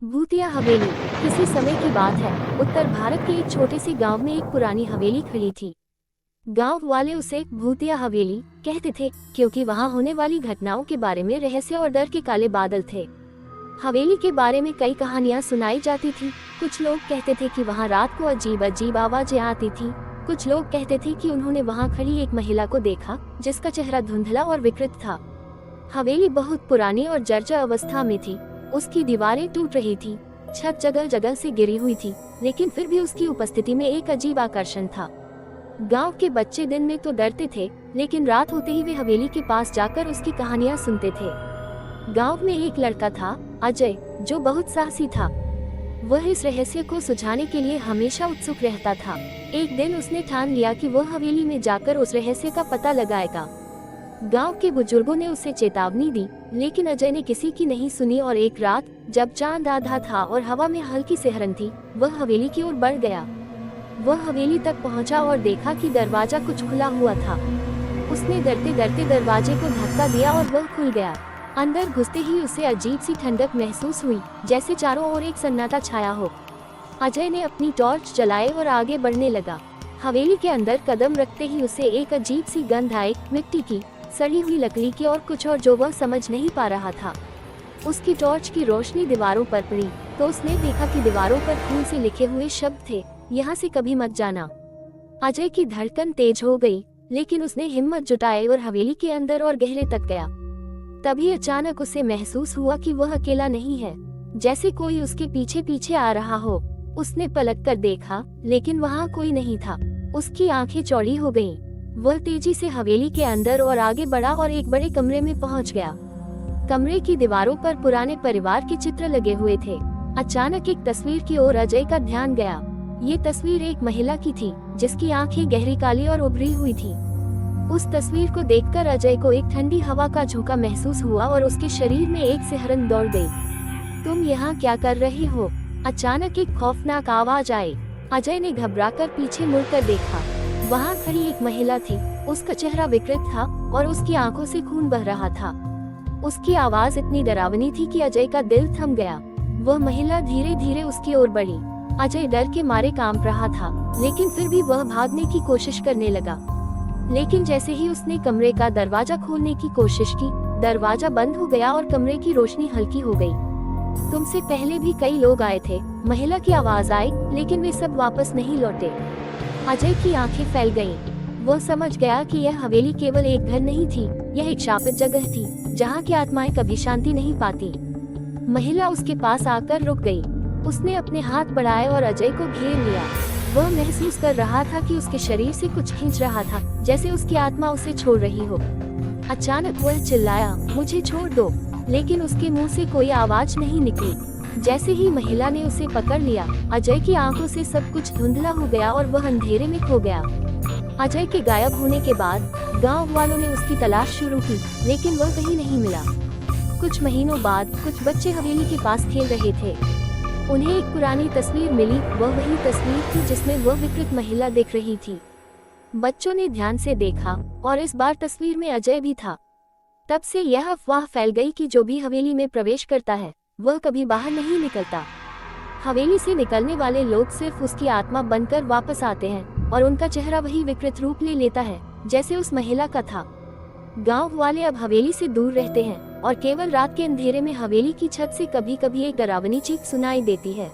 भूतिया हवेली। किसी समय की बात है, उत्तर भारत के एक छोटे से गांव में एक पुरानी हवेली खड़ी थी। गांव वाले उसे भूतिया हवेली कहते थे क्योंकि वहां होने वाली घटनाओं के बारे में रहस्य और डर के काले बादल थे। हवेली के बारे में कई कहानियां सुनाई जाती थी। कुछ लोग कहते थे कि वहां रात को अजीब अजीब आवाजें आती थी। कुछ लोग कहते थे कि उन्होंने वहां खड़ी एक महिला को देखा जिसका चेहरा धुंधला और विकृत था। हवेली बहुत पुरानी और जर्जर अवस्था में थी। उसकी दीवारें टूट रही थी, छत जगह जगह से गिरी हुई थी, लेकिन फिर भी उसकी उपस्थिति में एक अजीब आकर्षण था। गांव के बच्चे दिन में तो डरते थे, लेकिन रात होते ही वे हवेली के पास जाकर उसकी कहानियां सुनते थे। गांव में एक लड़का था, अजय, जो बहुत साहसी था। वह इस रहस्य को सुझाने के लिए हमेशा उत्सुक रहता था। एक दिन उसने ठान लिया कि वह हवेली में जाकर उस रहस्य का पता लगाएगा। गांव के बुजुर्गों ने उसे चेतावनी दी, लेकिन अजय ने किसी की नहीं सुनी और एक रात जब चांद आधा था और हवा में हल्की सिहरन थी, वह हवेली की ओर बढ़ गया। वह हवेली तक पहुंचा और देखा कि दरवाजा कुछ खुला हुआ था। उसने डरते डरते दरवाजे को धक्का दिया और वह खुल गया। अंदर घुसते ही उसे अजीब सी ठंडक महसूस हुई, जैसे चारों ओर एक सन्नाटा छाया हो। अजय ने अपनी टॉर्च जलाई और आगे बढ़ने लगा। हवेली के अंदर कदम रखते ही उसे एक अजीब सी गंध आई, मिट्टी की, सड़ी हुई लकड़ी की और कुछ और जो वह समझ नहीं पा रहा था। उसकी टॉर्च की रोशनी दीवारों पर पड़ी तो उसने देखा कि दीवारों पर खून से लिखे हुए शब्द थे, यहाँ से कभी मत जाना। अजय की धड़कन तेज हो गई, लेकिन उसने हिम्मत जुटाई और हवेली के अंदर और गहरे तक गया। तभी अचानक उसे महसूस हुआ कि वह अकेला नहीं है, जैसे कोई उसके पीछे पीछे आ रहा हो। उसने पलट कर देखा, लेकिन वहाँ कोई नहीं था। उसकी आंखें चौड़ी हो गईं। वह तेजी से हवेली के अंदर और आगे बढ़ा और एक बड़े कमरे में पहुंच गया। कमरे की दीवारों पर पुराने परिवार के चित्र लगे हुए थे। अचानक एक तस्वीर की ओर अजय का ध्यान गया। ये तस्वीर एक महिला की थी, जिसकी आंखें गहरी काली और उभरी हुई थी। उस तस्वीर को देखकर अजय को एक ठंडी हवा का झोंका महसूस हुआ और उसके शरीर में एक सिहरन दौड़ गई। तुम यहाँ क्या कर रही हो? अचानक एक खौफनाक आवाज आई। अजय ने घबराकर पीछे मुड़कर देखा। वहाँ खड़ी एक महिला थी। उसका चेहरा विकृत था और उसकी आंखों से खून बह रहा था। उसकी आवाज इतनी डरावनी थी कि अजय का दिल थम गया। वह महिला धीरे धीरे उसकी ओर बढ़ी। अजय डर के मारे कांप रहा था, लेकिन फिर भी वह भागने की कोशिश करने लगा। लेकिन जैसे ही उसने कमरे का दरवाजा खोलने की कोशिश की, दरवाजा बंद हो गया और कमरे की रोशनी हल्की हो गई। तुमसे पहले भी कई लोग आए थे, महिला की आवाज आई, लेकिन वे सब वापस नहीं लौटे। अजय की आंखें फैल गईं। वह समझ गया कि यह हवेली केवल एक घर नहीं थी, यह एक शापित जगह थी, जहाँ की आत्माएं कभी शांति नहीं पाती। महिला उसके पास आकर रुक गई। उसने अपने हाथ बढ़ाए और अजय को घेर लिया। वह महसूस कर रहा था कि उसके शरीर से कुछ खींच रहा था, जैसे उसकी आत्मा उसे छोड़ रही हो। अचानक वह चिल्लाया, मुझे छोड़ दो, लेकिन उसके मुंह से कोई आवाज नहीं निकली। जैसे ही महिला ने उसे पकड़ लिया, अजय की आंखों से सब कुछ धुंधला हो गया और वह अंधेरे में खो गया। अजय के गायब होने के बाद गांव वालों ने उसकी तलाश शुरू की, लेकिन वह कहीं नहीं मिला। कुछ महीनों बाद कुछ बच्चे हवेली के पास खेल रहे थे। उन्हें एक पुरानी तस्वीर मिली। वह वही तस्वीर थी जिसमें वह विकृत महिला दिख रही थी। बच्चों ने ध्यान से देखा और इस बार तस्वीर में अजय भी था। तब से यह अफवाह फैल गई कि जो भी हवेली में प्रवेश करता है, वह कभी बाहर नहीं निकलता। हवेली से निकलने वाले लोग सिर्फ उसकी आत्मा बनकर वापस आते हैं और उनका चेहरा वही विकृत रूप ले लेता है, जैसे उस महिला का था। गांव वाले अब हवेली से दूर रहते हैं और केवल रात के अंधेरे में हवेली की छत से कभी कभी एक डरावनी चीख सुनाई देती है।